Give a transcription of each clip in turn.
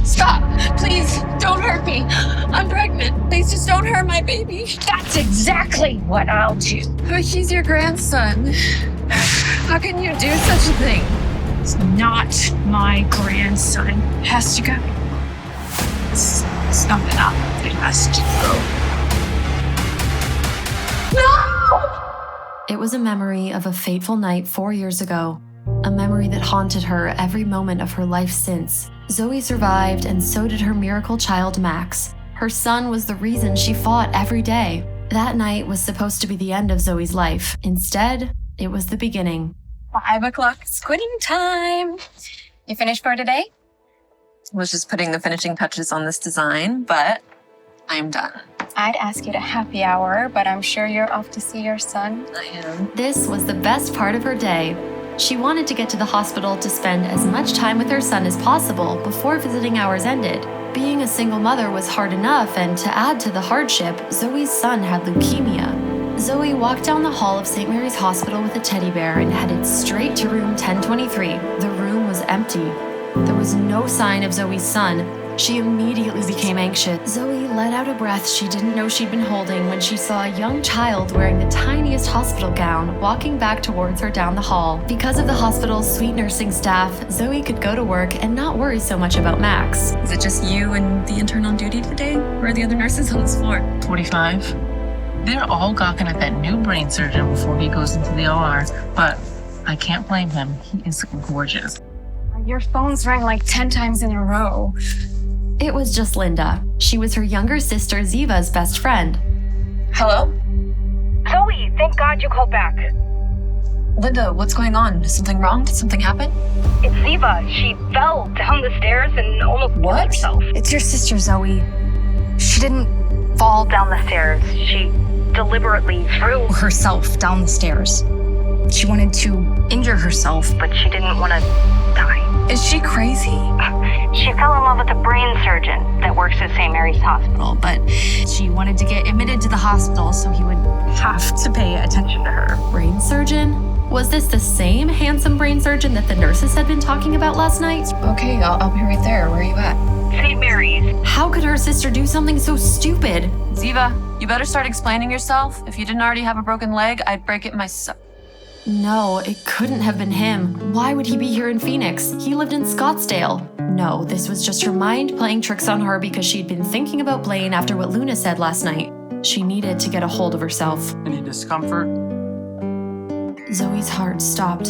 Stop! Please, don't hurt me. I'm pregnant. Please just don't hurt my baby. That's exactly what I'll do. But he's your grandson. How can you do such a thing? It's not my grandson. It has to go. It's not enough. It has to go. No! It was a memory of a fateful night 4 years ago. A memory that haunted her every moment of her life since. Zoey survived, and so did her miracle child, Max. Her son was the reason she fought every day. That night was supposed to be the end of Zoey's life. Instead, it was the beginning. 5 o'clock is quitting time. You finished for today? Was just putting the finishing touches on this design, but I'm done. I'd ask you to happy hour, but I'm sure you're off to see your son. I am. This was the best part of her day. She wanted to get to the hospital to spend as much time with her son as possible before visiting hours ended. Being a single mother was hard enough, and to add to the hardship, Zoey's son had leukemia. Zoey walked down the hall of St. Mary's Hospital with a teddy bear and headed straight to room 1023. The room was empty. There was no sign of Zoey's son. She immediately became anxious. Zoey let out a breath she didn't know she'd been holding when she saw a young child wearing the tiniest hospital gown walking back towards her down the hall. Because of the hospital's sweet nursing staff, Zoey could go to work and not worry so much about Max. Is it just you and the intern on duty today? Or are the other nurses on this floor? 45. They're all gawking at that new brain surgeon before he goes into the OR, but I can't blame him. He is gorgeous. Your phone's rang like 10 times in a row. It was just Linda. She was her younger sister Ziva's best friend. Hello? Zoey, thank God you called back. Linda, what's going on? Is something wrong? Did something happen? It's Ziva. She fell down the stairs and almost killed herself. It's your sister, Zoey. She didn't fall Down the stairs. She deliberately threw herself down the stairs. She wanted to injure herself. but she didn't want to die. Is she crazy? She fell in love with a brain surgeon that works at St. Mary's Hospital. But she wanted to get admitted to the hospital so he would have to pay attention to her. Brain surgeon? Was this the same handsome brain surgeon that the nurses had been talking about last night? Okay, I'll be right there. Where are you at? St. Mary's. How could her sister do something so stupid? Ziva, you better start explaining yourself. If you didn't already have a broken leg, I'd break it myself. No, it couldn't have been him. Why would he be here in Phoenix? He lived in Scottsdale. No, this was just her mind playing tricks on her because she'd been thinking about Blaine after what Luna said last night. She needed to get a hold of herself. Any discomfort? Zoey's heart stopped.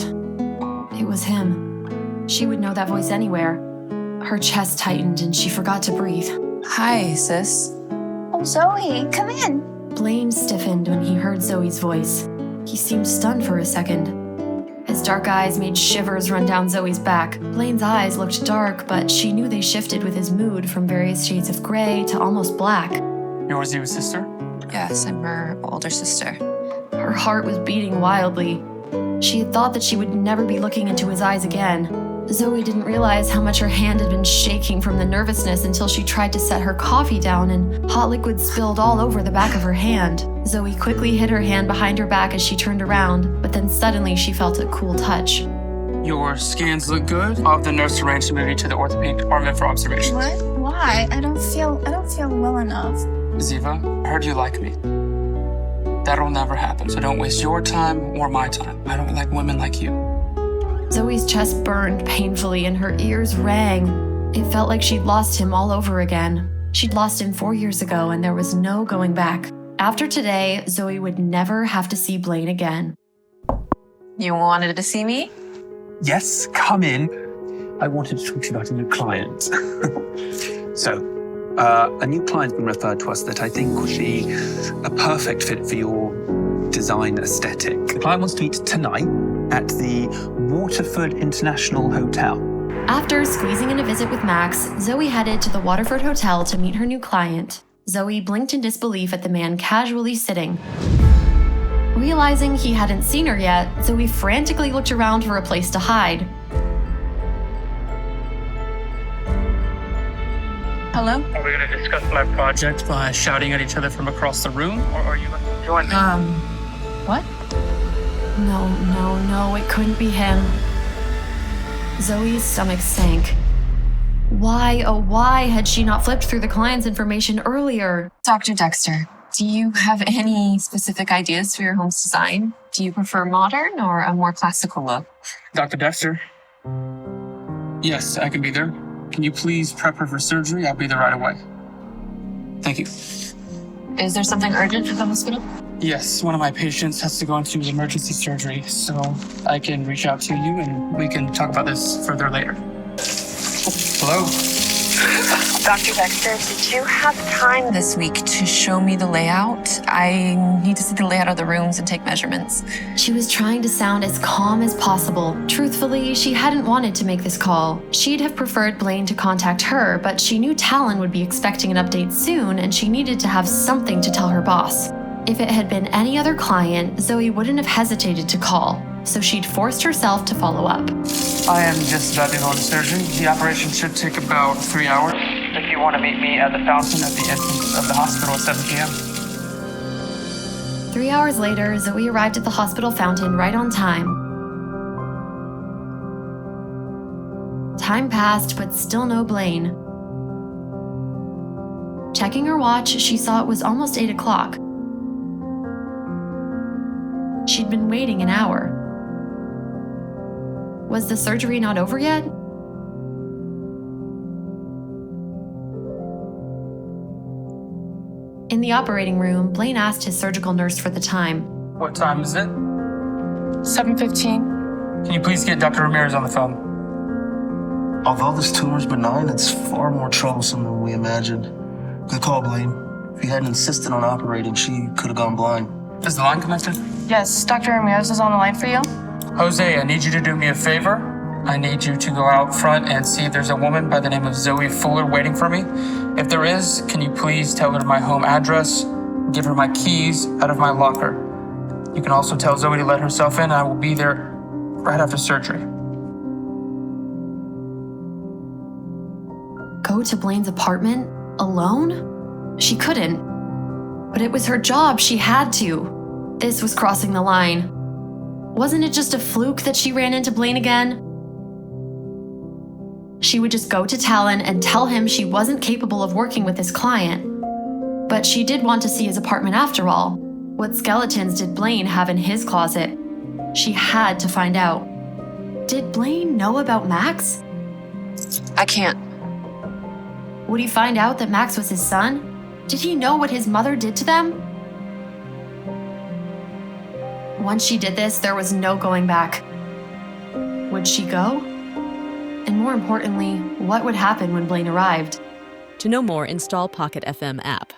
It was him. She would know that voice anywhere. Her chest tightened and she forgot to breathe. Hi, sis. Oh, Zoey, come in. Blaine stiffened when he heard Zoey's voice. He seemed stunned for a second. His dark eyes made shivers run down Zoey's back. Blaine's eyes looked dark, but she knew they shifted with his mood from various shades of gray to almost black. You're Ziva's sister? Yes, I'm her older sister. Her heart was beating wildly. She had thought that she would never be looking into his eyes again. Zoey didn't realize how much her hand had been shaking from the nervousness until she tried to set her coffee down and hot liquid spilled all over the back of her hand. Zoey quickly hid her hand behind her back as she turned around, but then suddenly she felt a cool touch. Your scans look good. I'll have the nurse arrange to move you to the orthopedic department for observations. What? Why? I don't feel well enough. Ziva, I heard you like me. That'll never happen, so don't waste your time or my time. I don't like women like you. Zoey's chest burned painfully and her ears rang. It felt like she'd lost him all over again. She'd lost him 4 years ago and there was no going back. After today, Zoey would never have to see Blaine again. You wanted to see me? Yes, come in. I wanted to talk to you about a new client. A new client's been referred to us that I think would be a perfect fit for your design aesthetic. The client wants to meet tonight at the Waterford International Hotel. After squeezing in a visit with Max, Zoey headed to the Waterford Hotel to meet her new client. Zoey blinked in disbelief at the man casually sitting. Realizing he hadn't seen her yet, Zoey frantically looked around for a place to hide. Hello? Are we going to discuss my project by shouting at each other from across the room, or are you going to join me? What? No, it couldn't be him. Zoey's stomach sank. Why, oh why, had she not flipped through the client's information earlier? Dr. Dexter, do you have any specific ideas for your home's design? Do you prefer modern or a more classical look? Dr. Dexter? Yes, I can be there. Can you please prep her for surgery? I'll be there right away. Thank you. Is there something urgent at the hospital? Yes, one of my patients has to go into emergency surgery, so I can reach out to you and we can talk about this further later. Hello? Dr. Dexter, did you have time This week to show me the layout. I need to see the layout of the rooms and take measurements. She was trying to sound as calm as possible. Truthfully, she hadn't wanted to make this call. She'd have preferred Blaine to contact her, but she knew Talon would be expecting an update soon, and she needed to have something to tell her boss. If it had been any other client, Zoey wouldn't have hesitated to call, so she'd forced herself to follow up. I am just about to go into surgery. The operation should take about 3 hours. If you want to meet me at the fountain at the entrance of the hospital at 7 p.m. 3 hours later, Zoey arrived at the hospital fountain right on time. Time passed, but still no Blaine. Checking her watch, she saw it was almost 8 o'clock. She'd been waiting an hour. Was the surgery not over yet? In the operating room, Blaine asked his surgical nurse for the time. What time is it? 7:15. Can you please get Dr. Ramirez on the phone? Although this tumor is benign, it's far more troublesome than we imagined. Good call, Blaine. If he hadn't insisted on operating, she could have gone blind. Is the line connected? Yes, Dr. Ramirez is on the line for you. Jose, I need you to do me a favor. I need you to go out front and see if there's a woman by the name of Zoey Fuller waiting for me. If there is, can you please tell her my home address, give her my keys out of my locker. You can also tell Zoey to let herself in. I will be there right after surgery. Go to Blaine's apartment? Alone? She couldn't. But it was her job, she had to. This was crossing the line. Wasn't it just a fluke that she ran into Blaine again? She would just go to Talon and tell him she wasn't capable of working with his client. But she did want to see his apartment after all. What skeletons did Blaine have in his closet? She had to find out. Did Blaine know about Max? I can't. Would he find out that Max was his son? Did he know what his mother did to them? Once she did this, there was no going back. Would she go? And more importantly, what would happen when Blaine arrived? To know more, install Pocket FM app.